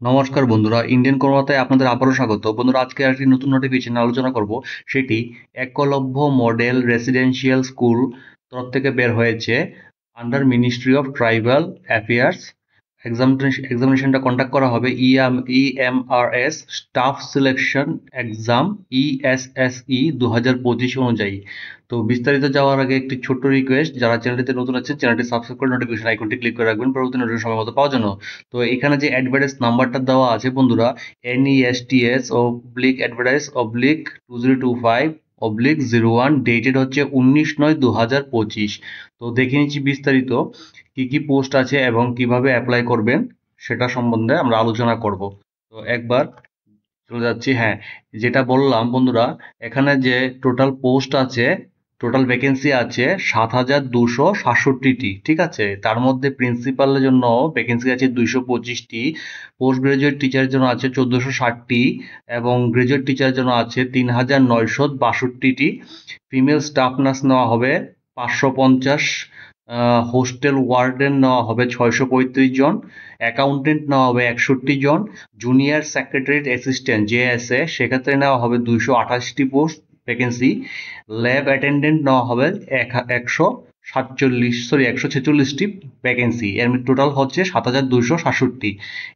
নমস্কার বন্ধুরা, ইন্ডিয়ান কর্মকর্তায় আপনাদের আবারও স্বাগত। বন্ধুরা, আজকে একটি নতুন নোটিফিকেশন আলোচনা করব। সেটি একলব্য মডেল রেসিডেন্সিয়াল স্কুল তরফ থেকে বের হয়েছে, under ministry of tribal affairs. এক্সামিনেশনটা কন্ডাক্ট করা হবে EMRS staff selection exam ESSE 2025 অনুযায়ী। তো বিস্তারিত যাওয়ার আগে একটি ছোট্ট রিকোয়েস্ট, যারা চ্যানেলটিতে নতুন আছেন চ্যানেলটি সাবস্ক্রাইব করে নোটিফিকেশন আইকনটি ক্লিক করে রাখবেন পরবর্তী নোটিফিকেশন সময় মতো পাওয়ার জন্য। তো এখানে যে অ্যাডভার্টাইজ নাম্বারটা দেওয়া আছে বন্ধুরা, NESTS/advertise/2025/01, ডেটেড হচ্ছে 19/9/2025। তো দেখে নিচ্ছি বিস্তারিত কি কি পোস্ট আছে এবং কিভাবে অ্যাপ্লাই করবেন সেটা সম্বন্ধে আমরা আলোচনা করব। তো একবার চলে যাচ্ছি। হ্যাঁ, যেটা বললাম বন্ধুরা, এখানে যে টোটাল পোস্ট আছে, টোটাল ভ্যাকেন্সি আছে 7,267টি। ঠিক আছে, তার মধ্যে প্রিন্সিপালের জন্য ভ্যাকেন্সি আছে 225টি, পোস্ট গ্রাজুয়েট টিচারের জন্য আছে 1460টি এবং গ্রাজুয়েট টিচারের জন্য আছে 3,962টি। ফিমেল স্টাফ নার্স নেওয়া হবে 550, হোস্টেল ওয়ার্ডেন নেওয়া হবে 635 জন, অ্যাকাউন্টেন্ট নেওয়া হবে 61 জন, জুনিয়র সেক্রেটারিয়েট অ্যাসিস্ট্যান্ট জেএসএ সেক্ষেত্রে নেওয়া হবে 228টি পোস্ট ভ্যাকেন্সি, ল্যাব অ্যাটেন্ডেন্ট নেওয়া হবে 146টি ভ্যাকেন্সি। এর টোটাল হচ্ছে 7,267।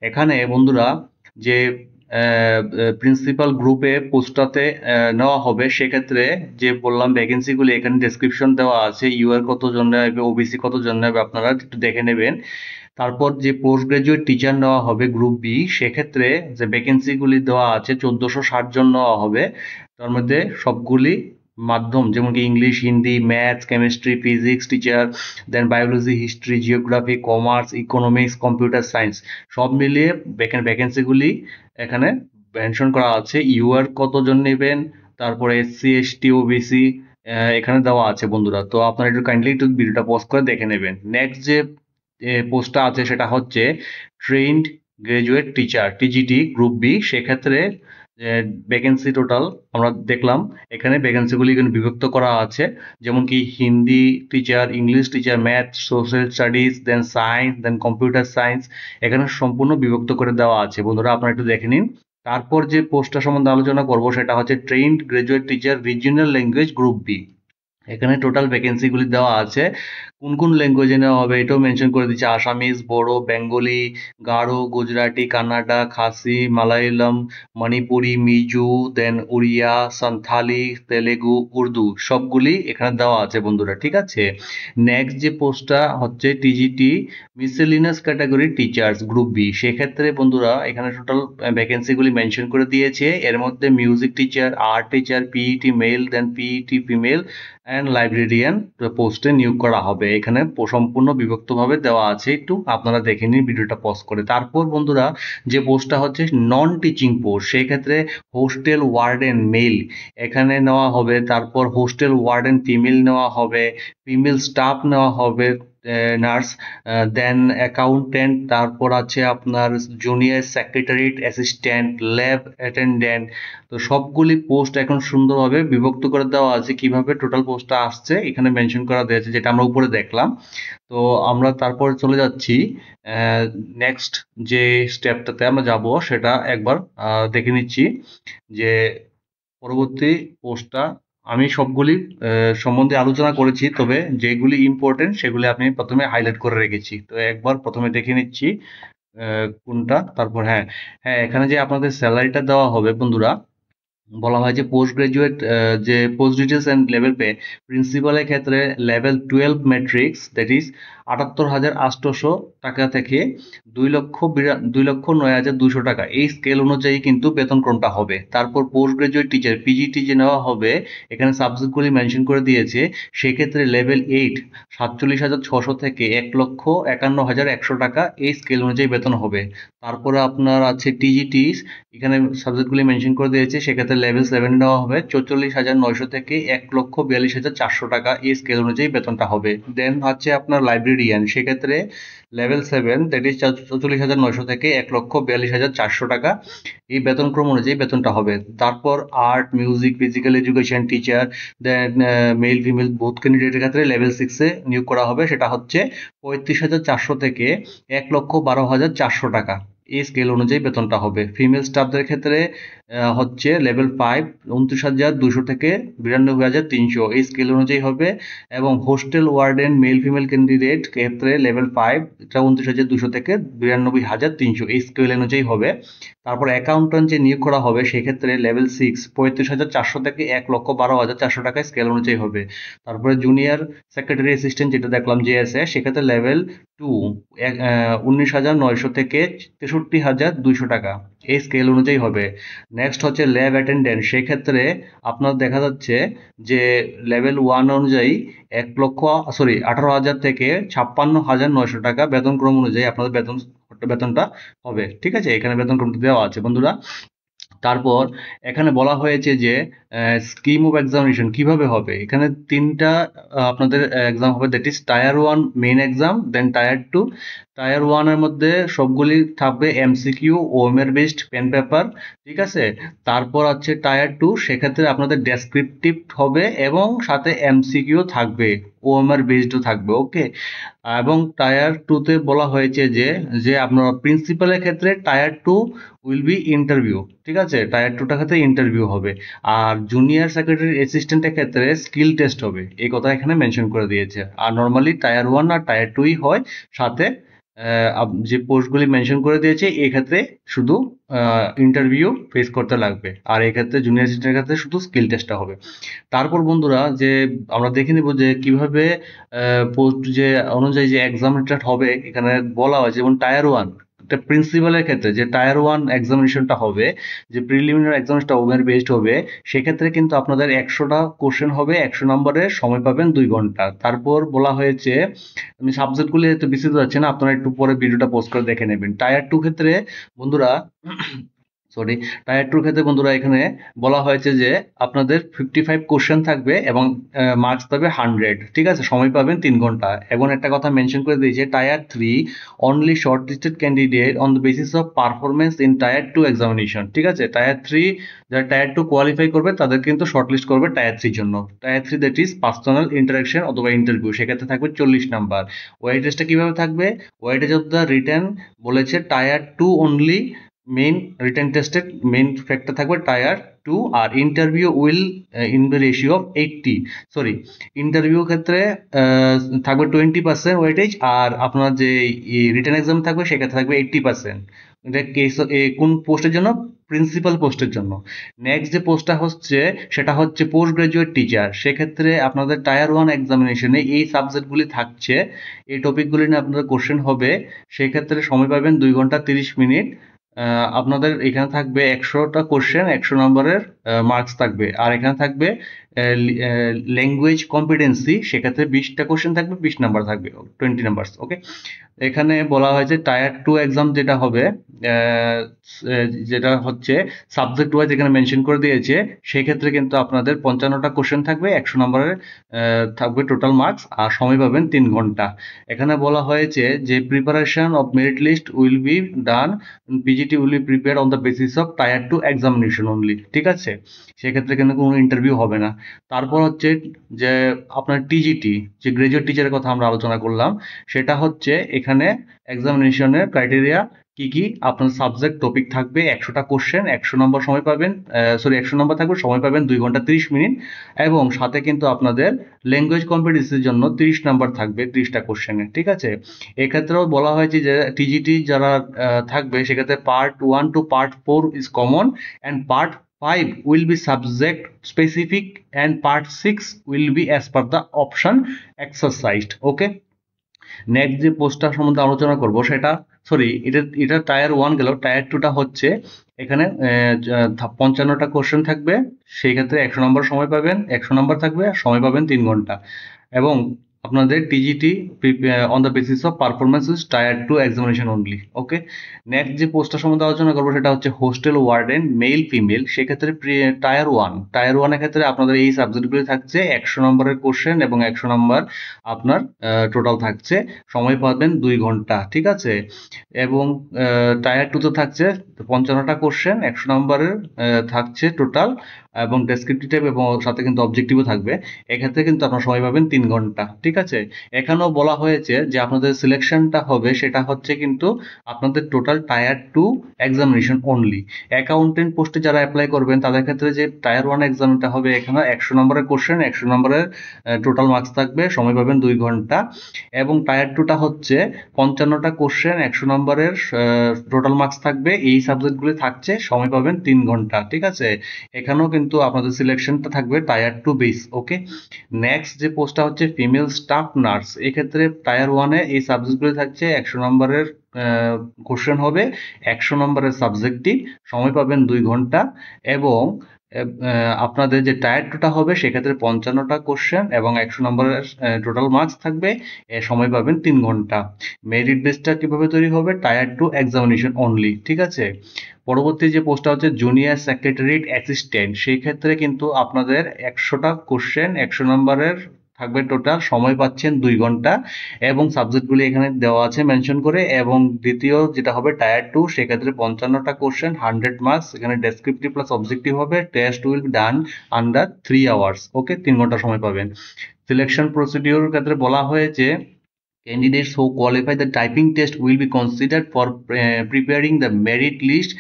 এখানে বন্ধুরা যে প্রিন্সিপাল গ্রুপে পোস্টটাতে নেওয়া হবে, সেক্ষেত্রে যে বললাম ভ্যাকেন্সিগুলি এখানে ডেসক্রিপশন দেওয়া আছে, ইউআর কতজন নেবে, ওবিসি কতজন নেবে, আপনারা একটু দেখে নেবেন। তারপর যে পোস্ট গ্রাজুয়েট টিচার নেওয়া হবে গ্রুপ বি, সেক্ষেত্রে যে ভ্যাকেন্সিগুলি দেওয়া আছে 1460 জন নেওয়া হবে। তার মধ্যে সবগুলি মাধ্যম, যেমন কি English, Hindi, maths, chemistry, physics teacher, then biology, history, geography, commerce, economics, computer science, সব মিলিয়ে ভ্যাকেন্সিগুলি এখানে মেনশন করা আছে। ইউআর কতজন নেবেন, তারপরে এসসি এসটি ওবিসি এখানে দেওয়া আছে বন্ধুরা। তো আপনারা একটু কাইন্ডলি একটু ভিডিওটা পজ করে দেখে নেবেন। নেক্সট যে পোস্টটা আছে সেটা হচ্ছে trained graduate teacher TGT group B. সেক্ষেত্রে ভ্যাকেন্সি টোটাল আমরা দেখলাম, এখানে ভ্যাকেন্সিগুলি এখানে বিভক্ত করা আছে, যেমন কি Hindi teacher, English teacher, math, social studies, then science, then computer science, এখানে সম্পূর্ণ বিভক্ত করে দেওয়া আছে বন্ধুরা, আপনারা একটু দেখে নিন। তারপর যে পোস্টটা সম্বন্ধে আলোচনা করব সেটা হচ্ছে trained graduate teacher regional language group B. এখানে টোটাল ভ্যাকেন্সিগুলি দেওয়া আছে, কোন কোন ল্যাঙ্গুয়েজে নেওয়া হবে এটাও মেনশন করে দিচ্ছে, আসামিজ, বড়ো, বেঙ্গলি, গারো, গুজরাটি, কান্নাডা, খাসি, মালায়ালাম, মণিপুরি, মিজু, দেন উড়িয়া, সান্থালি, তেলেগু, উর্দু সবগুলি এখানে দেওয়া আছে বন্ধুরা। ঠিক আছে, নেক্সট যে পোস্টটা হচ্ছে TGT miscellaneous category teachers group B. সেক্ষেত্রে বন্ধুরা এখানে টোটাল ভ্যাকেন্সিগুলি মেনশন করে দিয়েছে, এর মধ্যে music teacher, art teacher, PET male, then PET female and librarian পোস্টে নিয়োগ করা হবে। এখানে সম্পূর্ণ বিভক্তভাবে দেওয়া আছে, একটু আপনারা দেখে নিন ভিডিওটা পজ করে। তারপর বন্ধুরা যে পোস্টটা হচ্ছে নন টিচিং পোস্ট, সেই ক্ষেত্রে হোস্টেল ওয়ার্ডেন মেল এখানে নেওয়া হবে, তারপর হোস্টেল ওয়ার্ডেন ফিমেল নেওয়া হবে, ফিমেল স্টাফ নেওয়া হবে, নার্স, দেন অ্যাকাউন্টেন্ট, তারপর আছে আপনার junior secretariat assistant, lab attendant. তো সবগুলি পোস্ট এখন সুন্দরভাবে বিভক্ত করে দেওয়া আছে, কিভাবে টোটাল পোস্টটা আসছে এখানে মেনশন করা দিয়েছে, যেটা আমরা উপরে দেখলাম। তো আমরা তারপর চলে যাচ্ছি নেক্সট যে স্টেপটাতে আমরা যাব, সেটা একবার দেখে নিচ্ছি যে পরবর্তী পোস্টটা আমি সবগুলি সম্বন্ধে আলোচনা করেছি, তবে যেগুলি ইম্পর্টেন্ট সেগুলি আমি প্রথমে হাইলাইট করে রেখেছি। তো একবার প্রথমে দেখে নিচ্ছি কোনটা। তারপর হ্যাঁ হ্যাঁ এখানে যে আপনাদের স্যালারিটা দেওয়া হবে বন্ধুরা, বলা হয় যে পোস্ট গ্রাজুয়েট যে post details and level pay, প্রিন্সিপালের ক্ষেত্রে লেভেল 12 ম্যাট্রিক্স, দ্যাট ইজ 78,800 টাকা থেকে 2,09,200 টাকা, এই স্কেল অনুযায়ী কিন্তু বেতনক্রমটা হবে। তারপর পোস্ট গ্রাজুয়েট টিচার পিজিটি যে নেওয়া হবে, এখানে সাবজেক্টগুলি মেনশন করে দিয়েছে, সেক্ষেত্রে লেভেল 8 47,600 থেকে 1,51,100 টাকা, এই স্কেল অনুযায়ী বেতন হবে। তারপরে আপনার আছে টিজিটি, এখানে সাবজেক্টগুলি মেনশন করে দিয়েছে, সেক্ষেত্রে লেভেল 7 নেওয়া হবে 44,900 থেকে 1,42,400 টাকা, এই স্কেল অনুযায়ী বেতনটা হবে। দেন হচ্ছে আপনার লাইব্রেরিয়ান, সেক্ষেত্রে লেভেল 7 দ্যাট ইজ 44,900 থেকে 1,42,400 টাকা, এই বেতনক্রম অনুযায়ী বেতনটা হবে। তারপর art, music, physical education teacher, then male female both ক্যান্ডিডেটের ক্ষেত্রে লেভেল 6-এ নিয়োগ করা হবে, সেটা হচ্ছে 35,400 থেকে 1,12,400 টাকা। এই স্কেল অনুযায়ী বেতনটা হবে। ফিমেল স্টাফদের ক্ষেত্রে হচ্ছে লেভেল 5 29,200 থেকে 92,300 এই স্কেল অনুযায়ী হবে, এবং hostel warden male female candidate ক্ষেত্রে লেভেল 5 এটা 29,200 থেকে 92,300 এই স্কেল অনুযায়ী হবে। তারপর অ্যাকাউন্ট্যান্ট যে নিয়োগ করা হবে সেক্ষেত্রে লেভেল 6 35,400 থেকে 1,12,400 টাকায় স্কেল অনুযায়ী হবে। তারপরে জুনিয়র সেক্রেটারি অ্যাসিস্ট্যান্ট যেটা দেখলাম জেএসএ সেক্ষেত্রে লেভেল 2 19,900 থেকে 63,200 টাকা এই স্কেল অনুযায়ী হবে। নেক্সট হচ্ছে ল্যাব অ্যাটেন্ডেন্ট, সেক্ষেত্রে আপনার দেখা যাচ্ছে যে লেভেল 1 অনুযায়ী 18,000 থেকে 56,900 টাকা বেতনক্রম অনুযায়ী আপনাদের বেতনটা হবে। ঠিক আছে, এখানে বেতনক্রমটা দেওয়া আছে বন্ধুরা। তারপর এখানে বলা হয়েছে যে স্কিম অফ এক্সামিনেশন কিভাবে হবে। এখানে তিনটা আপনাদের এক্সাম হবে, that is tier 1 main exam, then tier 2। Tier 1 এর মধ্যে সবগুলি থাকবে MCQ OMR based pen paper, ঠিক আছে। তারপর হচ্ছে টায়ার 2, সেক্ষেত্রে আপনাদের ডেসক্রিপটিভ হবে এবং সাথে এমসিকিউ থাকবে, ওএমআর বেসডও থাকবে, ওকে। এবং টায়ার 2-তে বলা হয়েছে যে যে আপনার প্রিন্সিপালের ক্ষেত্রে টায়ার 2 উইল বি ইন্টারভিউ, ঠিক আছে, টায়ার 2টার ক্ষেত্রে ইন্টারভিউ হবে। আর জুনিয়র সেক্রেটারি অ্যাসিস্ট্যান্টের ক্ষেত্রে স্কিল টেস্ট হবে, এই কথা এখানে মেনশন করে দিয়েছে। আর নর্মালি টায়ার 1 আর টায়ার 2ই হয়, সাথে যে পোস্টগুলি মেনশন করে দিয়েছে এক্ষেত্রে শুধু ইন্টারভিউ ফেস করতে লাগবে, আর এক্ষেত্রে জুনিয়র অ্যাসিস্ট্যান্টের ক্ষেত্রে শুধু স্কিল টেস্টটা হবে। তারপর বন্ধুরা যে আমরা দেখে নিব যে কিভাবে পোস্ট যে অনুযায়ী যে এক্সামটা হবে, এখানে বলা হয় যেমন টায়ার 1 একটা প্রিন্সিপালের ক্ষেত্রে যে টায়ার 1 এক্সামিনেশনটা হবে, যে প্রিলিমিনারি এক্সামটা ওমের বেসড হবে, সেক্ষেত্রে কিন্তু আপনাদের 100টা কোশ্চেন হবে, 100 নম্বরের, সময় পাবেন 2 ঘন্টা। তারপর বলা হয়েছে, আমি সাবজেক্টগুলি এত বিস্তৃত যাচ্ছে না, আপনারা একটু পরে ভিডিওটা পোস্ট করে দেখে নেবেন। টায়ার 2 ক্ষেত্রে বন্ধুরা সরি টায়ার 2 ক্ষেত্রে বন্ধুরা এখানে বলা হয়েছে যে আপনাদের 55 কোশ্চেন থাকবে এবং মার্কস পাবে 100, ঠিক আছে, সময় পাবেন 3 ঘন্টা। এবং একটা কথা মেনশন করে দিয়েছে, tyre 3 only short listed candidate on the basis of performance in tyre 2 examination, ঠিক আছে। টায়ার 3 যারা টায়ার 2 কোয়ালিফাই করবে তাদের কিন্তু শর্ট লিস্ট করবে টায়ার 3 জন্য। Tier 3 that is personal interaction অথবা ইন্টারভিউ, সেক্ষেত্রে থাকবে 40 নাম্বার। ওয়েটেজটা কিভাবে থাকবে, ওয়েটেজ অফ দ্য রিটেন বলেছে টায়ার 2 অনলি, মেইন রিটেন টেস্টের মেইন ফ্যাক্টর থাকবে টায়ার 2, আর interview will in the ratio of 80, sorry interview ক্ষেত্রে থাকবে 20% ওয়েটেজ, আর আপনার যে রিটেন এক্সাম থাকবে সেক্ষেত্রে থাকবে 80%। এটা কেস কোন পোস্টের জন্য, প্রিন্সিপাল পোস্টের জন্য। নেক্সট যে পোস্টটা হচ্ছে সেটা হচ্ছে পোস্ট গ্রাজুয়েট টিচার, সেক্ষেত্রে আপনাদের টায়ার 1 এক্সামিনেশনে এই সাবজেক্টগুলি থাকছে, এই টপিকগুলি নিয়ে আপনাদের কোশ্চেন হবে, সেক্ষেত্রে সময় পাবেন 2 ঘন্টা 30 মিনিট। আপনাদের এখানে থাকবে 100টা কোশ্চেন, 100 নম্বরের মার্কস থাকবে। আর এখানে থাকবে ল্যাঙ্গুয়েজ কম্পিটেন্সি, সেক্ষেত্রে 20টা কোশ্চেন থাকবে, 20 নাম্বার থাকবে, 20 নাম্বার, ওকে। এখানে বলা হয়েছে টায়ার 2 এক্সাম যেটা হবে, যেটা হচ্ছে সাবজেক্ট ওয়াইজ এখানে মেনশন করে দিয়েছে, সেক্ষেত্রে কিন্তু আপনাদের 55টা কোশ্চেন থাকবে, 100 নম্বরের থাকবে টোটাল মার্কস, আর সময় পাবেন 3 ঘন্টা। এখানে বলা হয়েছে যে preparation of merit list will be done, PGT will be prepare on the basis of tier 2 examination only, ঠিক আছে, সেক্ষেত্রে কিন্তু কোনো ইন্টারভিউ হবে না। তারপর হচ্ছে যে আপনার টিজিটি, যে গ্রাজুয়েট টিচারের কথা আমরা আলোচনা করলাম, সেটা হচ্ছে এখানে এক্সামিনেশনের ক্রাইটেরিয়া কি কি, আপনার সাবজেক্ট টপিক থাকবে, 100টা কোশ্চেন, 100 নম্বর সময় পাবেন, 100 নম্বর থাকবে, সময় পাবেন 2 ঘন্টা 30 মিনিট, এবং সাথে কিন্তু আপনাদের ল্যাঙ্গুয়েজ কম্পিটিশনের জন্য 30 নাম্বার থাকবে 30টা কোশ্চেনে, ঠিক আছে। এক্ষেত্রেও বলা হয়েছে যে টিজিটি যারা থাকবে সেক্ষেত্রে part 1 to part 4 is common, and part 5 will be subject specific, and part 6 will be as per the option exercised, okay। Next যে পোস্টটা সম্বন্ধে আলোচনা করব সেটা, সরি এটা টায়ার 1 গেল, টায়ার 2টা হচ্ছে এখানে 55টা কোশ্চেন থাকবে, সেই ক্ষেত্রে 100 নম্বর সময় পাবেন, 100 নম্বর থাকবে, সময় পাবেন 3 ঘন্টা। এবং আপনাদের TGT on the basis of performance tyre 2 examination only, okay. Next যে পোস্টটা সম্বন্ধে আলোচনা করবো সেটা হচ্ছে হোস্টেল ওয়ার্ডেন মেল ফিমেল, সেক্ষেত্রে টায়ার 1 এর ক্ষেত্রে আপনাদের এই সাবজেক্টগুলি থাকছে, 100 নম্বরের কোশ্চেন এবং 100 নম্বর আপনার টোটাল থাকছে, সময় পাবেন 2 ঘন্টা, ঠিক আছে। এবং টায়ার 2 তে থাকছে 55টা কোশ্চেন, 100 নম্বরের থাকছে টোটাল এবং ডেসক্রিপটিভ টাইপ এবং সাথে কিন্তু অবজেক্টিভও থাকবে। এক্ষেত্রে কিন্তু আপনারা সময় পাবেন 3 ঘন্টা। ঠিক আছে? এখানেও বলা হয়েছে যে আপনাদের সিলেকশনটা হবে সেটা হচ্ছে কিন্তু আপনাদের total tyre 2 examination only. Accountant পোস্টে যারা অ্যাপ্লাই করবেন তাদের ক্ষেত্রে যে টায়ার 1 এক্সামটা হবে এখানে 100 নম্বরের কোশ্চেন, 100 নম্বরের টোটাল মার্কস থাকবে, সময় পাবেন 2 ঘন্টা। এবং টায়ার 2টা হচ্ছে 55টা কোশ্চেন, 100 নম্বরের টোটাল মার্কস থাকবে, এই সাবজেক্টগুলি থাকছে, সময় পাবেন 3 ঘন্টা। ঠিক আছে? এখানেও কিন্তু আপনাদের সিলেকশনটা থাকবে টায়ার 2 বেস। ওকে, নেক্সট যে পোস্টটা হচ্ছে ফিমেল স্টাফ নার্স। এক্ষেত্রে টায়ার 1-এ এই সাবজেক্টগুলি থাকছে, 100 নম্বরের কোশ্চেন হবে, 100 নম্বরের সাবজেক্টিভ, সময় পাবেন 2 ঘন্টা। এবং আপনাদের যে টায়ার 2টা হবে সেক্ষেত্রে 55টা কোশ্চেন এবং 100 নম্বরের টোটাল মার্কস থাকবে, সময় পাবেন 3 ঘন্টা। মেরিট বেসটা কিভাবে তৈরি হবে? Tier 2 examination only. ঠিক আছে? পরবর্তী যে পোস্টটা হচ্ছে জুনিয়র সেক্রেটারিয়েট অ্যাসিস্ট্যান্ট। সেই ক্ষেত্রে কিন্তু আপনাদের 100টা কোশ্চেন, 100 নম্বরের থাকবে টোটাল, সময় পাচ্ছেন 2 ঘন্টা এবং সাবজেক্টগুলি এখানে দেওয়া আছে মেনশন করে। এবং দ্বিতীয় যেটা হবে টায়ার 2, সেক্ষেত্রে 55টা কোশ্চেন, 100 মার্কস, এখানে ডেসক্রিপটিভ প্লাস অবজেক্টিভ হবে। Test will be done under 3 hours. Okay, 3 ঘন্টা সময় পাবেন। সিলেকশন প্রসিডিওর ক্ষেত্রে বলা হয়েছে candidates who qualify the typing test will be considered for preparing the merit list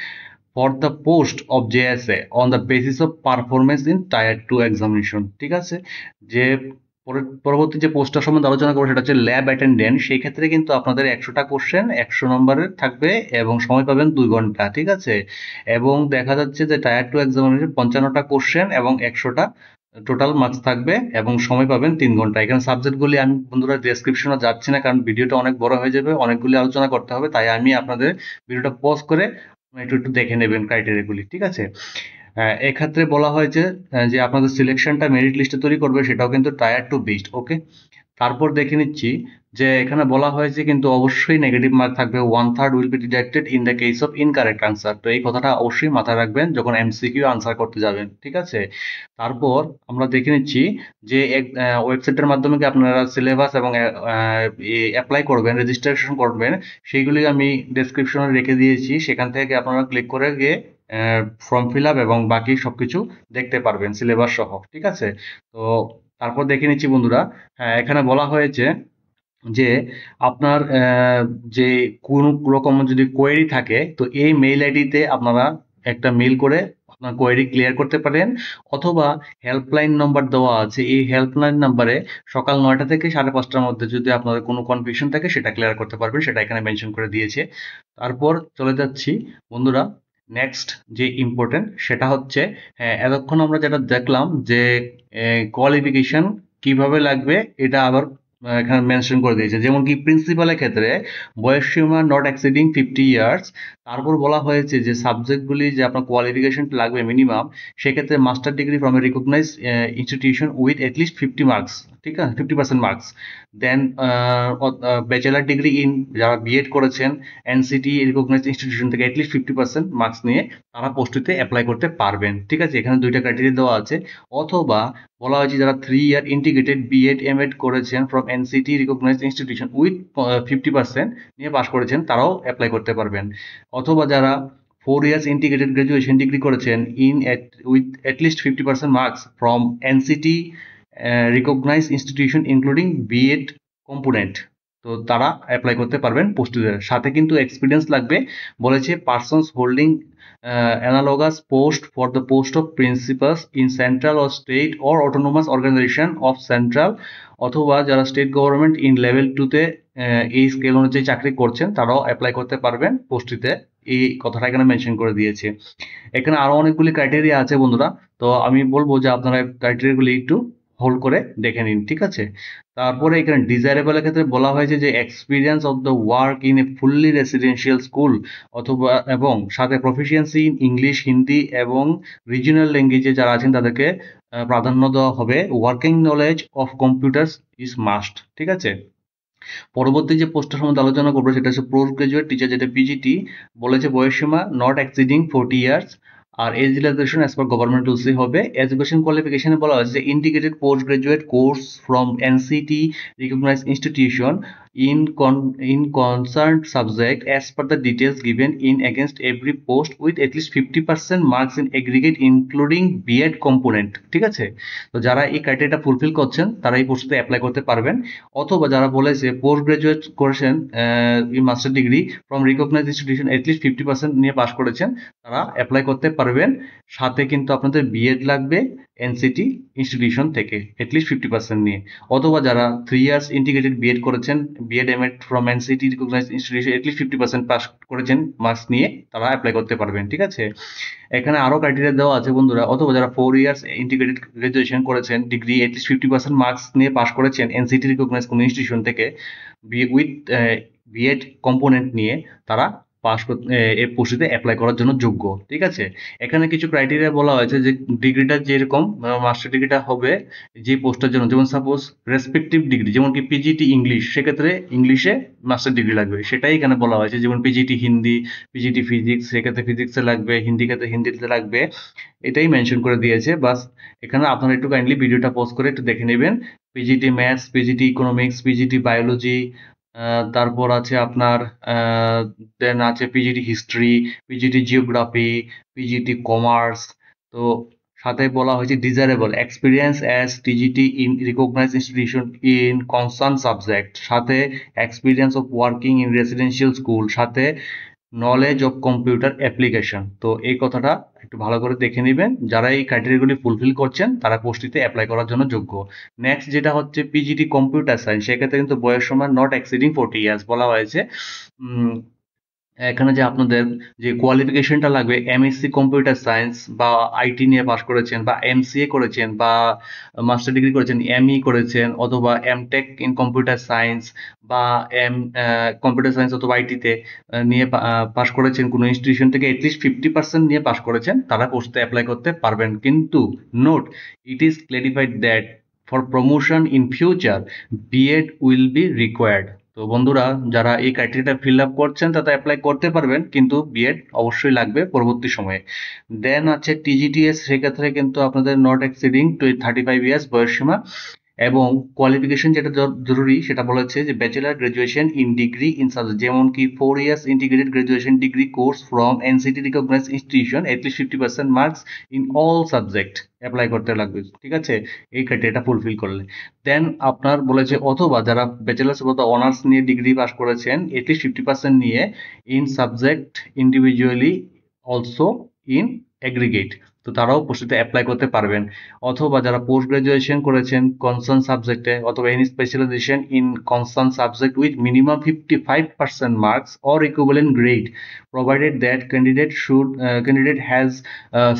for the post of JSA on the basis of performance in Tier 2 examination। ঠিক আছে? যে পরবর্তী যে পোস্টটার সম্বন্ধে আলোচনা করবো সেটা হচ্ছে ল্যাব অ্যাটেন্ডেন্ট। সেই ক্ষেত্রে কিন্তু আপনাদের 100টা কোশ্চেন, 100 নম্বরের থাকবে এবং সময় পাবেন 2 ঘন্টা। ঠিক আছে? এবং দেখা যাচ্ছে যে টায়ার 2 এক্সামিনেশন 55টা কোশ্চেন এবং 100টা টোটাল মার্কস থাকবে এবং সময় পাবেন 3 ঘন্টা। এখানে সাবজেক্টগুলি আমি বন্ধুরা ডেসক্রিপশনে যাচ্ছি না, কারণ ভিডিওটা অনেক বড় হয়ে যাবে, অনেকগুলি আলোচনা করতে হবে, তাই আমি আপনাদের ভিডিওটা পজ করে একটু একটু দেখে নেবেন ক্রাইটেরিয়াগুলি। ঠিক আছে? এক্ষেত্রে বলা হয়েছে যে আপনাদের সিলেকশনটা মেরিট লিস্টে তৈরি করবে, সেটাও কিন্তু টায়ার 2 বেসড। ওকে, তারপর দেখে নিচ্ছি যে এখানে বলা হয়েছে কিন্তু অবশ্যই নেগেটিভ মার্ক থাকবে, 1/3 will be deducted in the case of incorrect answer. তো এই কথাটা অবশ্যই মাথায় রাখবেন যখন এমসিকিউ আনসার করতে যাবেন। ঠিক আছে? তারপর আমরা দেখে নিচ্ছি যে ওয়েবসাইটের মাধ্যমে কি আপনারা সিলেবাস এবং অ্যাপ্লাই করবেন, রেজিস্ট্রেশন করবেন, সেইগুলি আমি ডেসক্রিপশনে রেখে দিয়েছি। সেখান থেকে আপনারা ক্লিক করে গিয়ে ফর্ম ফিল আপ এবং বাকি সবকিছু দেখতে পারবেন সিলেবাস সহ। ঠিক আছে? তো তারপর দেখে নিচ্ছি বন্ধুরা, এখানে বলা হয়েছে যে আপনার যে কোনো রকম যদি কোয়েরি থাকে তো এই মেইল আইডিতে আপনারা একটা মেইল করে আপনার কোয়েরি ক্লিয়ার করতে পারেন, অথবা হেল্পলাইন নাম্বার দেওয়া আছে, এই হেল্পলাইন নাম্বারে সকাল 9টা থেকে 5:30টার মধ্যে যদি আপনাদের কোনো কনফিউশন থাকে সেটা ক্লিয়ার করতে পারবেন, সেটা এখানে মেনশন করে দিয়েছে। তারপর চলে যাচ্ছি বন্ধুরা নেক্সট যে ইম্পর্টেন্ট সেটা হচ্ছে, এতক্ষণ আমরা যেটা দেখলাম যে কোয়ালিফিকেশন কিভাবে লাগবে এটা আবার এখানে মেনশন করে দিয়েছে। যেমন কি প্রিন্সিপালের ক্ষেত্রে বয়সসীমা নট এক্সিডিং 50 ইয়ার্স। তারপর বলা হয়েছে যে সাবজেক্টগুলি যে আপনার কোয়ালিফিকেশন লাগবে মিনিমাম, সেক্ষেত্রে master degree from a recognise institution with at least 50 marks. ঠিক আছে? 50% marks. Then bachelor degree in, যারা বিএড করেছেন এনসিটি রিকগনাইজ ইনস্টিটিউশন থেকে এটলিস্ট 50% মার্কস নিয়ে তারা পোস্টটিতে অ্যাপ্লাই করতে পারবেন। ঠিক আছে? এখানে 2টা ক্রাইটেরিয়া দেওয়া আছে। অথবা বলা হয়েছে যারা 3 ইয়ার ইন্টিগ্রেটেড বিএড এমএড করেছেন from NCT recognise institution with 50% নিয়ে পাস করেছেন, তারাও অ্যাপ্লাই করতে পারবেন। অথবা যারা 4 ইয়ার্স ইন্টিগ্রেটেড গ্রাজুয়েশন ডিগ্রি করেছেন with at least 50% marks from NCT recognise institution including BEd component, তো তারা অ্যাপ্লাই করতে পারবেন পোস্টে। সাথে কিন্তু এক্সপিরিয়েন্স লাগবে, বলেছে persons holding analogous post for the post of principals in central or state or autonomous organization of central, অথবা যারা স্টেট গভর্নমেন্ট ইন লেভেল 2-তে এই স্কেল অনুযায়ী চাকরি করছেন তারাও অ্যাপ্লাই করতে পারবেন পোস্টটিতে, এই কথাটা এখানে মেনশন করে দিয়েছে। এখানে আরো অনেকগুলি ক্রাইটেরিয়া আছে বন্ধুরা, তো আমি বলবো যে আপনারা ক্রাইটেরিয়াগুলি একটু হোল্ড করে দেখে নিন। ঠিক আছে? তারপরে এখানে ডিজায়ারেবলের ক্ষেত্রে বলা হয়েছে যে experience of the work in a fully residential school, অথবা এবং সাথে প্রফিসিয়েন্সি ইন ইংলিশ, হিন্দি এবং রিজিওনাল ল্যাঙ্গুয়েজে যারা আছেন তাদেরকে প্রাধান্য দেওয়া হবে। Working knowledge of computers is must. ঠিক আছে? পরবর্তী যে পোস্টের সম্বন্ধে আলোচনা করবো সেটা হচ্ছে পোস্ট গ্রাজুয়েট টিচার, যেটা পিজিটি। বলেছে বয়সসীমা নট এক্সিডিং 40 ইয়ার্স, আর age relaxation as per government রুলসে হবে। এডুকেশন কোয়ালিফিকেশনে বলা হয়েছে integrated post graduate course from NCT recognise institution in concerned subject as per the details given in against every post with at least 50% marks in aggregate including B.Ed component। ঠিক আছে, তো যারা এই ক্রাইটেরিয়াটা ফুলফিল করছেন তারা এই পোস্টে অ্যাপ্লাই করতে পারবেন। অথবা যারা বলেছে পোস্ট গ্রাজুয়েট করেছেন in master degree from recognised institution at least 50% নিয়ে পাস করেছেন, তারা অ্যাপ্লাই করতে পারবেন। সাথে কিন্তু আপনাদের B.Ed লাগবে এনসিটি ইনস্টিটিউশন থেকে এটলিস্ট 50% নিয়ে। অথবা যারা 3 ইয়ার্স ইন্টিগ্রেটেড B.Ed করেছেন, B.Ed M.Ed from NCT recognised institution at least 50% pass করেছেন মার্কস নিয়ে, তারা অ্যাপ্লাই করতে পারবেন। ঠিক আছে, এখানে আরো ক্রাইটেরিয়া দেওয়া আছে বন্ধুরা। অথবা যারা 4 ইয়ার্স ইন্টিগ্রেটেড গ্রাজুয়েশন করেছেন, ডিগ্রি এটলিস্ট 50% মার্কস নিয়ে পাস করেছেন এনসিটি রিকগনাইজড কোনো ইনস্টিটিউশন থেকে উইথ B.Ed কম্পোনেন্ট নিয়ে, তারা পাস এই পোস্টে অ্যাপ্লাই করার জন্য যোগ্য। ঠিক আছে, এখানে কিছু ক্রাইটেরিয়া বলা হয়েছে যে ডিগ্রিটা যেরকম মাস্টার ডিগ্রিটা হবে যে পোস্টের জন্য, যেমন সাপোজ রেসপেক্টিভ ডিগ্রি যেমন কি পিজিটি ইংলিশ, সেক্ষেত্রে ইংলিশে মাস্টার ডিগ্রি লাগবে, সেটাই এখানে বলা হয়েছে। যেমন পিজিটি হিন্দি, পিজিটি ফিজিক্স, সেক্ষেত্রে ফিজিক্সে লাগবে, হিন্দি ক্ষেত্রে হিন্দিতে লাগবে, এটাই মেনশন করে দিয়েছে। বাস এখানে আপনারা একটু কাইন্ডলি ভিডিওটা পজ করে একটু দেখে নেবেন। PGT maths, PGT economics, PGT biology, তারপর আছে আপনার দেন আছে PGT history, PGT geography, PGT commerce. তো সাথে বলা হয়েছে desirable experience as TGT in recognise institution in concern subject, সাথে experience of working in residential school, সাথে নলেজ অফ কম্পিউটার অ্যাপ্লিকেশন। তো এই কথাটা একটু ভালো করে দেখে নেবেন। যারা এই ক্রাইটেরিয়াগুলি ফুলফিল করছেন তারা পোস্টটিতে অ্যাপ্লাই করার জন্য যোগ্য। নেক্সট যেটা হচ্ছে পিজিটি কম্পিউটার সায়েন্স, সেক্ষেত্রে কিন্তু বয়স সীমা নট এক্সিডিং 40 ইয়ার্স বলা হয়েছে। এখানে যে আপনাদের যে কোয়ালিফিকেশনটা লাগবে, এমএসসি কম্পিউটার সায়েন্স বা আইটি নিয়ে পাস করেছেন, বা এমসিএ করেছেন, বা মাস্টার ডিগ্রি করেছেন, এমই করেছেন, অথবা এমটেক ইন কম্পিউটার সায়েন্স বা কম্পিউটার সায়েন্স অথবা আইটিতে নিয়ে পাস করেছেন কোনো ইনস্টিটিউশন থেকে এটলিস্ট 50% নিয়ে পাস করেছেন, তারা পোস্টে অ্যাপ্লাই করতে পারবেন। কিন্তু note, it is clarified that for promotion in future B.Ed will be required. তো বন্ধুরা, যারা এই ক্রাইটেরিয়াটা ফিল আপ করছেন তারা অ্যাপ্লাই করতে পারবেন, কিন্তু B.Ed অবশ্যই লাগবে পরবর্তী সময়ে। দেন আছে টিজিটিএস, সেক্ষেত্রে কিন্তু আপনাদের নট এক্সিডিং 35 ইয়ার্স বয়সসীমা, এবং কোয়ালিফিকেশন যেটা জরুরি সেটা বলেছে যে bachelor graduation in degree in subject, যেমন কি 4 years integrated graduation degree course from NCT recognised institution at least 50% marks in all subject apply করতে লাগবে। ঠিক আছে, এই ক্রাইটেরিয়াটা ফুলফিল করলে। দেন আপনার বলেছে অথবা যারা ব্যাচেলার্স অথবা অনার্স নিয়ে ডিগ্রি পাস করেছেন এটলিস্ট 50% নিয়ে in subject individually also in aggregate, তো তারাও পোস্টে অ্যাপ্লাই করতে পারবেন। অথবা যারা পোস্ট গ্রাজুয়েশন করেছেন কনসার্ন সাবজেক্টে, অথবা any specialisation in concern subject with minimum 55% marks or equivalent grade provided that candidate has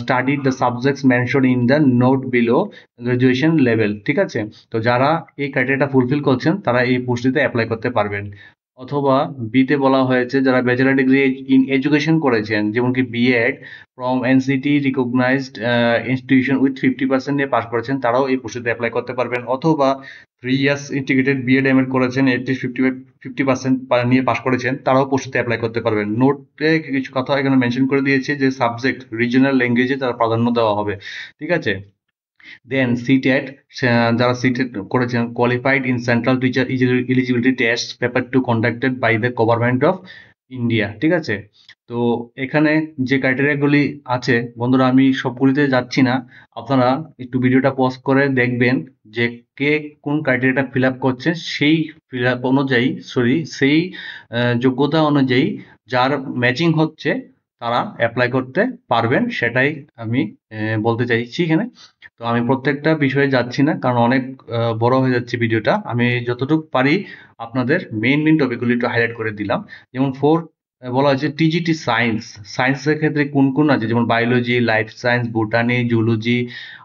studied the subjects mentioned in the note below graduation level। ঠিক আছে, তো যারা এই ক্রাইটেরিয়াটা ফুলফিল করছেন তারা এই পোস্টটিতে অ্যাপ্লাই করতে পারবেন। অথবা বিতে বলা হয়েছে যারা ব্যাচেলার ডিগ্রি ইন এডুকেশন করেছেন, যেমন কি B.Ed from NCT recognised institution with 50% নিয়ে পাস করেছেন, তারাও এই পোস্টে অ্যাপ্লাই করতে পারবেন। অথবা 3 ইয়ার্স ইন্টিগ্রেটেড B.Ed M.Ed করেছেন, এটলিস্ট 50% নিয়ে পাস করেছেন, তারাও পোস্টে অ্যাপ্লাই করতে পারবেন। নোটে কিছু কথা এখানে মেনশন করে দিয়েছে যে সাবজেক্ট রিজনাল ল্যাঙ্গুয়েজে তারা প্রাধান্য দেওয়া হবে। ঠিক আছে, দেন সিটেট, যারা সিটেট করেছেন qualified in central teacher eligibility test paper two conducted by the government of India. ঠিক আছে, তো এখানে যে ক্রাইটেরিয়াগুলি আছে বন্ধুরা, আমি সবগুলিতে যাচ্ছি না, আপনারা একটু ভিডিওটা পজ করে দেখবেন যে কে কোন ক্রাইটেরিয়াটা ফিল আপ করছে, সেই ফিল আপ অনুযায়ী সেই যোগ্যতা অনুযায়ী যার ম্যাচিং হচ্ছে তারা অ্যাপ্লাই করতে পারবেন, সেটাই আমি বলতে চাইছি এখানে। তো আমি প্রত্যেকটা বিষয়ে যাচ্ছি না, কারণ অনেক বড় হয়ে যাচ্ছে ভিডিওটা। আমি যতটুকু পারি আপনাদের মেইন টপিকগুলি একটু হাইলাইট করে দিলাম। যেমন বলা হয়েছে টিজিটি সায়েন্সের ক্ষেত্রে কোন কোন আছে, যেমন biology, life science, botany, zoology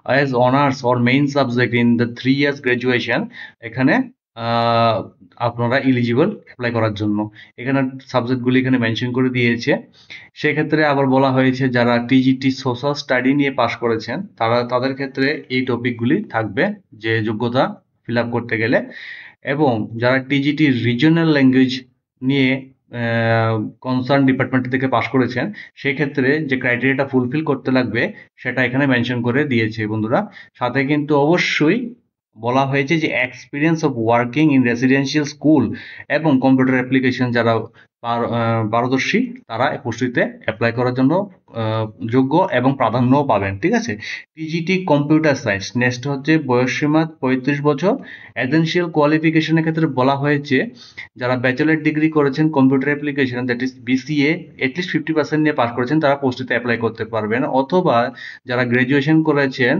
as honours or main subject in the 3 years graduation, এখানে আপনারা এলিজিবল অ্যাপ্লাই করার জন্য। এখানে সাবজেক্টগুলি এখানে মেনশন করে দিয়েছে। সেক্ষেত্রে আবার বলা হয়েছে যারা টিজিটি সোশ্যাল স্টাডি নিয়ে পাস করেছেন তাদের ক্ষেত্রে এই টপিকগুলি থাকবে যে যোগ্যতা ফিল আপ করতে গেলে, এবং যারা টিজিটি রিজনাল ল্যাঙ্গুয়েজ নিয়ে কনসার্ন ডিপার্টমেন্ট থেকে পাস করেছেন সেক্ষেত্রে যে ক্রাইটেরিয়াটা ফুলফিল করতে লাগবে সেটা এখানে মেনশন করে দিয়েছে বন্ধুরা। সাথে কিন্তু অবশ্যই বলা হয়েছে যে experience of working in residential school এবং কম্পিউটার অ্যাপ্লিকেশন যারা পারদর্শী তারা এই পোস্টটিতে অ্যাপ্লাই করার জন্য যোগ্য এবং প্রাধান্যও পাবেন। ঠিক আছে, টিজিটি কম্পিউটার সায়েন্স নেক্সট হচ্ছে বয়সসীমা 35 বছর। এসেনশিয়াল কোয়ালিফিকেশনের ক্ষেত্রে বলা হয়েছে যারা ব্যাচেলর ডিগ্রি করেছেন computer application that is BCA at least 50% নিয়ে পাস করেছেন তারা পোস্টটিতে অ্যাপ্লাই করতে পারবেন, অথবা যারা গ্র্যাজুয়েশন করেছেন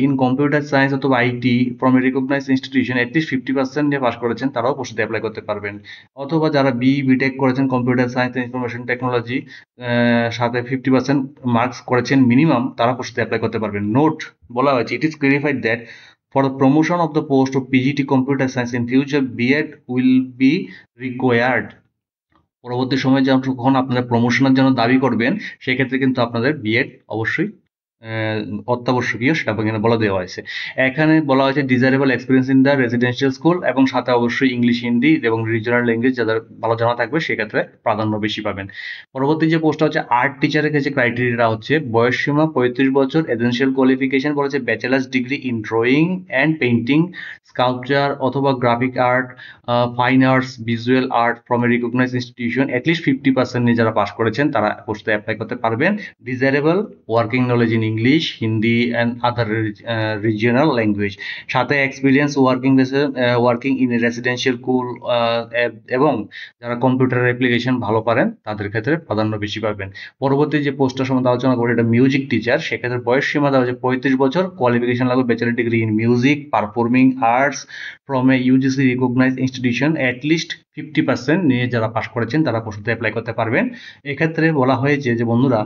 ইন কম্পিউটার সায়েন্স অথবা IT from a recognised institution at least 50% নিয়ে পাস করেছেন তারাও পোস্টে অ্যাপ্লাই করতে পারবেন, অথবা যারা বিটেক করেছেন কম্পিউটার সায়েন্স ইনফরমেশন টেকনোলজি সাথে 50% মার্কস করেছেন মিনিমাম তারা পোস্টে অ্যাপ্লাই করতে পারবেন। নোট বলা হয়েছে it is clarified that for the promotion of the post of PGT Computer Science in future, BEd will be required. পরবর্তী সময়ে যখন আপনারা প্রমোশনের জন্য দাবি করবেন সেক্ষেত্রে কিন্তু আপনাদের বিএড অবশ্যই অত্যাবশ্যকীয়, সেটা এখানে বলা দেওয়া হয়েছে। এখানে বলা হয়েছে desirable experience in the residential school এবং সাথে অবশ্যই ইংলিশ, হিন্দি এবং রিজনাল ল্যাঙ্গুয়েজ যাদের ভালো জানা থাকবে সেক্ষেত্রে প্রাধান্য বেশি পাবেন। পরবর্তী যে পোস্টটা হচ্ছে আর্ট টিচারের ক্ষেত্রে ক্রাইটেরিয়া হচ্ছে বয়সসীমা 35 বছর, এসেনশিয়াল কোয়ালিফিকেশন বলেছে bachelor's degree in drawing and painting, sculpture অথবা graphic art, fine arts, visual art from a recognised institution at least 50% নিয়ে যারা পাস করেছেন তারা পোস্টে অ্যাপ্লাই করতে পারবেন। Desirable working knowledge in English, Hindi and other regional language, সাথে experience working in residential school এবং যারা কম্পিউটার অ্যাপ্লিকেশন ভালো পারেন তাদের ক্ষেত্রে প্রাধান্য বেশি পাবেন। পরবর্তী যে পোস্টটার সম্বন্ধে আলোচনা করি এটা মিউজিক টিচার, সেক্ষেত্রে বয়স সীমা দেওয়া হচ্ছে 35 বছর, কোয়ালিফিকেশন লাগবে bachelor degree in music performing arts from a UGC recognised institution at least 50% নিয়ে যারা পাস করেছেন তারা পোস্টে অ্যাপ্লাই করতে পারবেন। এক্ষেত্রে বলা হয়েছে যে বন্ধুরা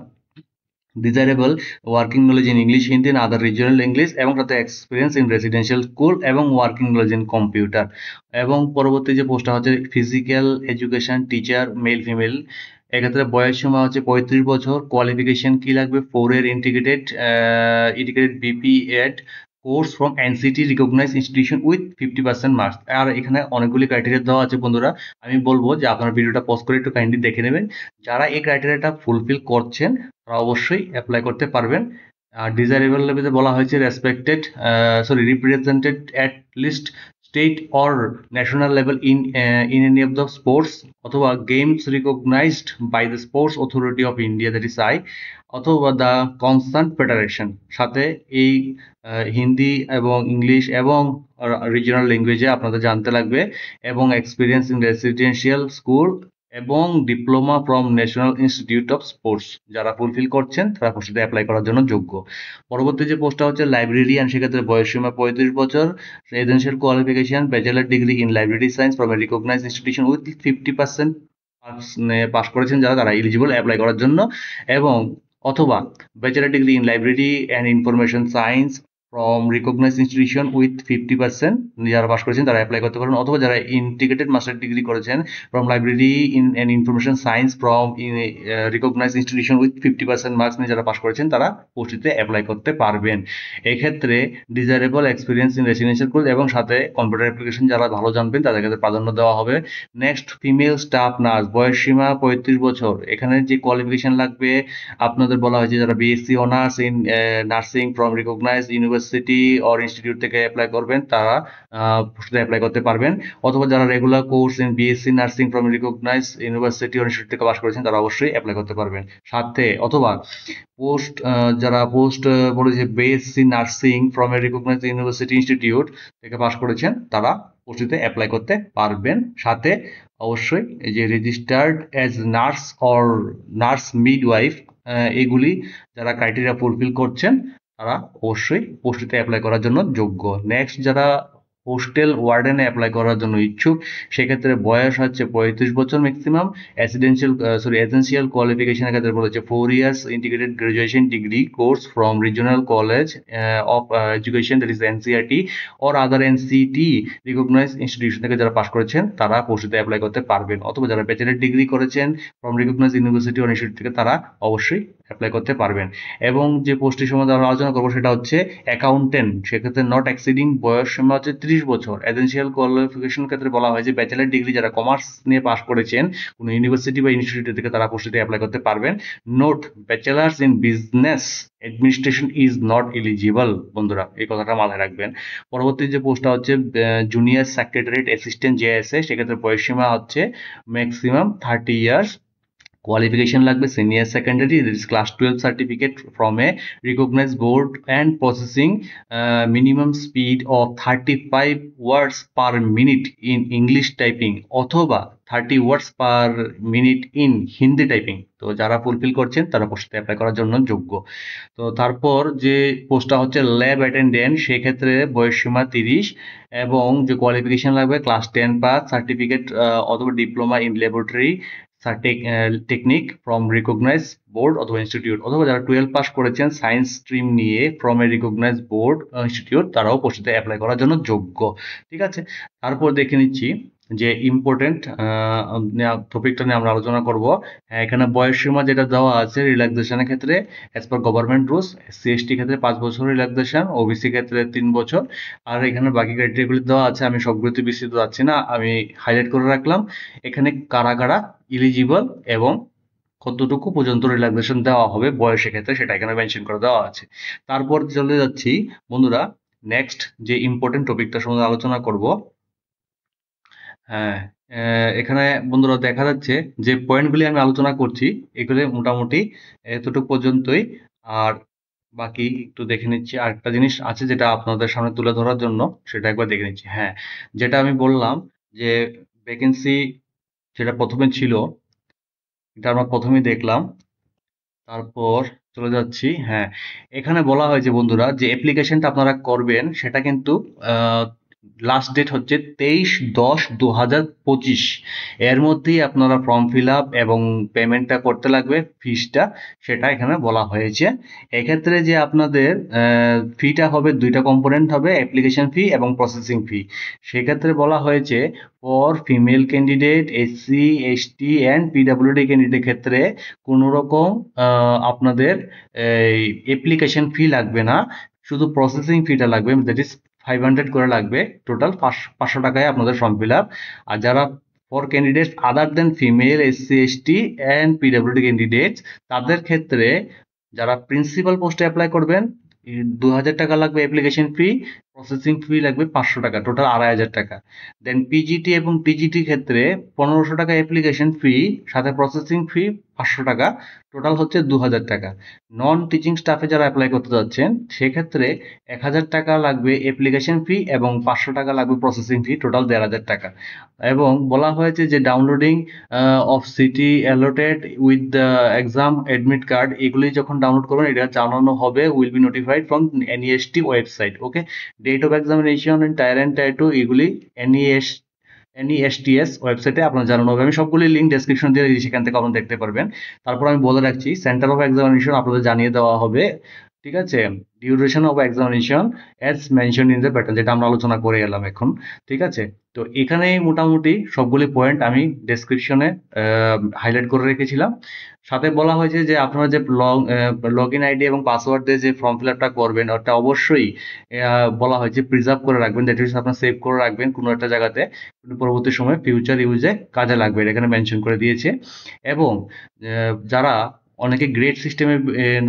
desirable working knowledge in English, Hindi and other regional English এবং সাথে এক্সপিরিয়েন্স ইন রেসিডেন্সিয়াল স্কুল এবং ওয়ার্কিং নলেজ ইন কম্পিউটার। এবং পরবর্তী যে পোস্টটা হচ্ছে physical education teacher male female, এক্ষেত্রে বয়স সীমা হচ্ছে 35 বছর, কোয়ালিফিকেশন কি লাগবে 4 এর integrated BP ed course from NCT recognise institution with 50% marks. আর এখানে অনেকগুলি ক্রাইটেরিয়া দেওয়া আছে বন্ধুরা, আমি বলবো যে আপনার ভিডিওটা পজ করে একটু কাইন্ডলি দেখে নেবেন, যারা এই ক্রাইটেরিয়াটা ফুলফিল করছেন তারা অবশ্যই অ্যাপ্লাই করতে পারবেন। আর ডিজায়ারেবল লেভেলে বলা হয়েছে represented at least state or national level in any of the sports অথবা games recognized by the sports authority of India that is I অথবা দ্য কনসার্ন ফেডারেশন, সাথে এই হিন্দি এবং ইংলিশ এবং রিজিওনাল ল্যাঙ্গুয়েজে আপনাদের জানতে লাগবে, এবং এক্সপিরিয়েন্স ইন রেসিডেন্সিয়াল স্কুল এবং diploma from national institute of sports যারা ফুলফিল করছেন তারা পোস্টে অ্যাপ্লাই করার জন্য যোগ্য। পরবর্তী যে পোস্টটা হচ্ছে লাইব্রেরিয়ান, সেক্ষেত্রে বয়সসীমা 35 বছর, residential qualification bachelor degree in library science from a recognise institution with 50% pass করেছেন যারা তারা এলিজিবল অ্যাপ্লাই করার জন্য, এবং অথবা bachelor degree in library and information science from recognised institution with 50% যারা পাস করেছেন তারা অ্যাপ্লাই করতে পারেন, অথবা যারা ইন্টিগ্রেটেড মাস্টার ডিগ্রি করেছেন from library in and information science from recognised institution with 50% marks নিয়ে যারা পাস করেছেন তারা পোস্টটিতে অ্যাপ্লাই করতে পারবেন। এক্ষেত্রে desirable experience in residential course এবং সাথে কম্পিউটার অ্যাপ্লিকেশন যারা ভালো জানবেন তাদের ক্ষেত্রে প্রাধান্য দেওয়া হবে। নেক্সট ফিমেল স্টাফ নার্স, বয়স সীমা 35 বছর, এখানে যে কোয়ালিফিকেশন লাগবে আপনাদের বলা হয়েছে যারা BSc honours in nursing from recognised university or institute থেকে অ্যাপ্লাই করবেন তারা পোস্টে অ্যাপ্লাই করতে পারবেন, অথবা যারা regular course in BSc nursing from recognised university or institute থেকে পাস করেছেন তারা অবশ্যই অ্যাপ্লাই করতে পারবেন। সাথে অথবা যারা বলেছে BSc nursing from a recognised university institute থেকে পাস করেছেন তারা পোস্টটিতে অ্যাপ্লাই করতে পারবেন। সাথে অবশ্যই এই যে registered as nurse or nurse midwife এগুলি যারা ক্রাইটেরিয়া ফুলফিল করছেন তারা অবশ্যই পোস্টটিতে অ্যাপ্লাই করার জন্য যোগ্য। নেক্সট যারা হোস্টেল ওয়ার্ডেনে অ্যাপ্লাই করার জন্য ইচ্ছুক, সেক্ষেত্রে বয়স হচ্ছে 35 বছর ম্যাক্সিমাম, এসেনশিয়াল কোয়ালিফিকেশনের ক্ষেত্রে বলেছে 4 years integrated graduation degree course from regional college of education that is NCERT or other NCT recognise institution থেকে যারা পাস করেছেন তারা পোস্টটিতে অ্যাপ্লাই করতে পারবেন, অথবা যারা ব্যাচেলর ডিগ্রি করেছেন from recognise university or institute থেকে তারা অবশ্যই অ্যাপ্লাই করতে পারবেন। এবং যে পোস্টটি সম্বন্ধে আমরা আলোচনা করবো সেটা হচ্ছে অ্যাকাউন্টেন্ট, সেক্ষেত্রে নট এক্সিডিং বয়স সীমা হচ্ছে 30 বছর। এসেনশিয়াল কোয়ালিফিকেশন ক্ষেত্রে বলা হয় যে ব্যাচেলার ডিগ্রি যারা কমার্স নিয়ে পাস করেছেন কোনো ইউনিভার্সিটি বা ইনস্টিটিউট থেকে তারা পোস্টে অ্যাপ্লাই করতে পারবেন। Note, bachelors in business administration is not eligible. বন্ধুরা এই কথাটা মাথায় রাখবেন। পরবর্তী যে পোস্টটা হচ্ছে জুনিয়র সেক্রেটারিয়েট অ্যাসিস্ট্যান্ট জেএসএ, সেক্ষেত্রে বয়সসীমা হচ্ছে ম্যাক্সিমাম 30 ইয়ার্স। qualification লাগবে senior secondary, that is class 12 certificate from a recognized board and processing minimum speed of 35 words per minute in English typing অথবা 30 words per minute in Hindi typing. তো যারা fulfil করছেন তারা পোস্টে অ্যাপ্লাই করার জন্য যোগ্য। তো তারপর যে পোস্টটা হচ্ছে ল্যাব অ্যাটেন্ডেন্ট, সেক্ষেত্রে বয়সসীমা 30 এবং যে কোয়ালিফিকেশন লাগবে ক্লাস 10 পাস, সার্টিফিকেট অথবা diploma in laboratory technique from recognise board অথবা ইনস্টিটিউট, অথবা যারা 12 পাস করেছেন সায়েন্স স্ট্রিম নিয়ে from a recognise board institute, তারাও পোস্টে অ্যাপ্লাই করার জন্য যোগ্য। ঠিক আছে, তারপর দেখে নিচ্ছি যে ইম্পর্টেন্ট টপিকটা নিয়ে আমরা আলোচনা করব। এখানে বয়সসীমা যেটা দেওয়া আছে রিল্যাক্সেশনের ক্ষেত্রে অ্যাজ পার গভর্নমেন্ট রুলস, এসসি/এসটি ক্ষেত্রে 5 বছর রিল্যাক্সেশন, ওবিসি ক্ষেত্রে 3 বছর। আর এখানে বাকি ক্রাইটেরিয়াগুলি দেওয়া আছে, আমি সবগুলোতে বিস্তৃত যাচ্ছি না, আমি হাইলাইট করে রাখলাম। এখানে কারা কারা ইলিজিবল এবং কতটুকু পর্যন্ত রিল্যাক্সেশন দেওয়া হবে বয়সের ক্ষেত্রে সেটা এখানে মেনশন করে দেওয়া আছে। তারপর চলে যাচ্ছি বন্ধুরা নেক্সট যে ইম্পর্টেন্ট টপিকটা সম্বন্ধে আলোচনা করব। হ্যাঁ, এখানে বন্ধুরা দেখা যাচ্ছে যে পয়েন্টগুলি আমি আলোচনা করছি এগুলি মোটামুটি এতটুকু পর্যন্তই। আর বাকি একটু দেখে নিচ্ছি, আরেকটা জিনিস আছে যেটা আপনাদের সামনে তুলে ধরার জন্য, সেটা একবার দেখে নিচ্ছি। হ্যাঁ, যেটা আমি বললাম যে ভ্যাকেন্সি যেটা প্রথমে ছিল এটা আমরা প্রথমেই দেখলাম। তারপর চলে যাচ্ছি। হ্যাঁ, এখানে বলা হয়েছে বন্ধুরা যে অ্যাপ্লিকেশনটা আপনারা করবেন সেটা কিন্তু লাস্ট ডেট হচ্ছে 23/10/2025। এর মধ্যেই আপনারা ফর্ম ফিল আপ এবং পেমেন্টটা করতে লাগবে, ফিসটা সেটা এখানে বলা হয়েছে। এক্ষেত্রে যে আপনাদের ফিটা হবে, দুইটা কম্পোনেন্ট হবে, অ্যাপ্লিকেশন ফি এবং প্রসেসিং ফি। সেক্ষেত্রে বলা হয়েছে for female candidate, SC ST and PWD candidate ক্ষেত্রে কোনো রকম আপনাদের এই অ্যাপ্লিকেশন ফি লাগবে না, শুধু প্রসেসিং ফিটা লাগবে, দ্যাট ইজ 500 করে লাগবে। টোটাল 500 টাকায় আপনাদের ফর্ম ফিল আপ। আর যারা for candidates other than female, SC ST and পিডাব্লিউডি ক্যান্ডিডেটস, তাদের ক্ষেত্রে যারা প্রিন্সিপাল পোস্টে অ্যাপ্লাই করবেন 2000 টাকা লাগবে অ্যাপ্লিকেশন ফি, প্রসেসিং ফি লাগবে 500 টাকা, টোটাল 2500 টাকা। দেন পিজিটি এবং টিজিটি ক্ষেত্রে 1500 টাকা অ্যাপ্লিকেশন ফি, সাথে প্রসেসিং ফি 500 টাকা, টোটাল হচ্ছে 2000 টাকা। নন টিচিং স্টাফে যারা অ্যাপ্লাই করতে যাচ্ছেন সেক্ষেত্রে 1000 টাকা লাগবে অ্যাপ্লিকেশন ফি এবং 500 টাকা লাগবে প্রসেসিং ফি, টোটাল 1500 টাকা। এবং বলা হয়েছে যে downloading of city allotted with the exam admit card, এগুলি যখন ডাউনলোড করবেন এটা জানানো হবে, will be notified from NEST website. Okay, date of examination in tier and tier 2 এগুলি এনইএসটিএস ওয়েবসাইটে আপনার জানানো হবে। আমি সবগুলি লিঙ্ক ডেসক্রিপশন দিয়ে দিয়েছি, সেখান থেকে আপনারা দেখতে পারবেন। তারপর আমি বলে রাখছি সেন্টার অফ এক্সামিনেশন আপনাদের জানিয়ে দেওয়া হবে। ঠিক আছে, duration of examination as mention in the pattern, যেটা আমরা আলোচনা করে এলাম এখন। ঠিক আছে, তো এখানেই মোটামুটি সবগুলি পয়েন্ট আমি ডেসক্রিপশনে হাইলাইট করে রেখেছিলাম। সাথে বলা হয়েছে যে আপনারা যে লগ ইন আইডি এবং পাসওয়ার্ড দিয়ে যে ফর্ম ফিল আপটা করবেন ওটা অবশ্যই বলা হয়েছে প্রিজার্ভ করে রাখবেন, দ্যাট ইজ আপনার সেভ করে রাখবেন কোনো একটা জায়গাতে, পরবর্তী সময় ফিউচার ইউজে কাজে লাগবে, এটা এখানে মেনশন করে দিয়েছে। এবং যারা অনেকে গ্রেড সিস্টেমে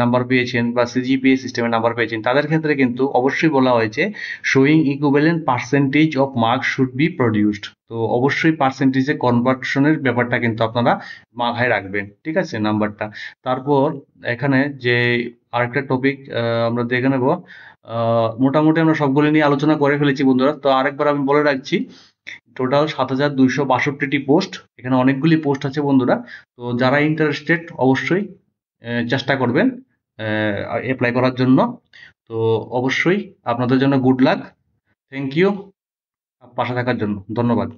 নাম্বার পেয়েছেন বা সিজিপিএ সিস্টেমে নাম্বার পেয়েছেন তাদের ক্ষেত্রে কিন্তু অবশ্যই বলা হয়েছে showing equivalent percentage of marks should be produced. তো অবশ্যই পার্সেন্টেজে কনভার্সনের ব্যাপারটা কিন্তু আপনারা মাথায় রাখবেন। ঠিক আছে, নাম্বারটা। তারপর এখানে যে আরেকটা টপিক আমরা দেখে নেব, মোটামুটি আমরা সবগুলো নিয়ে আলোচনা করে ফেলেছি বন্ধুরা। তো আরেকবার আমি বলে রাখছি, টোটাল 7262টি পোস্ট, এখানে অনেকগুলি পোস্ট আছে বন্ধুরা। তো যারা ইন্টারেস্টেড অবশ্যই চেষ্টা করবেন অ্যাপ্লাই করার জন্য। তো অবশ্যই আপনাদের জন্য গুড লাক। থ্যাংক ইউ পাশে থাকার জন্য, ধন্যবাদ।